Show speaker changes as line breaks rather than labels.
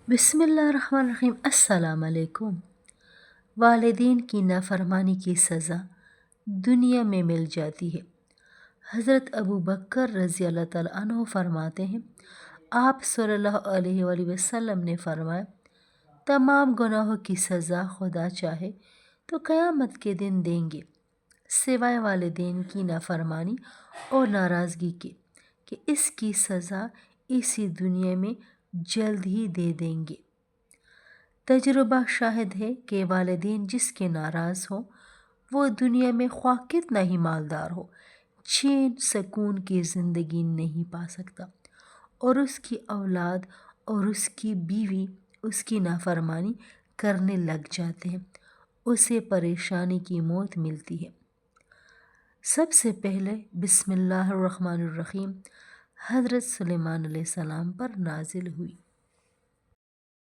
بسم اللہ الرحمن الرحیم۔ السلام علیکم۔ والدین کی نافرمانی کی سزا دنیا میں مل جاتی ہے۔ حضرت ابو بکر رضی اللہ تعالیٰ عنہ فرماتے ہیں، آپ صلی اللہ علیہ وآلہ وسلم نے فرمایا، تمام گناہوں کی سزا خدا چاہے تو قیامت کے دن دیں گے، سوائے والدین کی نافرمانی اور ناراضگی کے کہ اس کی سزا اسی دنیا میں جلد ہی دے دیں گے۔ تجربہ شاہد ہے کہ والدین جس کے ناراض ہوں وہ دنیا میں خواہ کتنا ہی مالدار ہو، چین سکون کی زندگی نہیں پا سکتا، اور اس کی اولاد اور اس کی بیوی اس کی نافرمانی کرنے لگ جاتے ہیں، اسے پریشانی کی موت ملتی ہے۔ سب سے پہلے بسم اللہ الرحمن الرحیم حضرت سلیمان علیہ السلام پر نازل ہوئی۔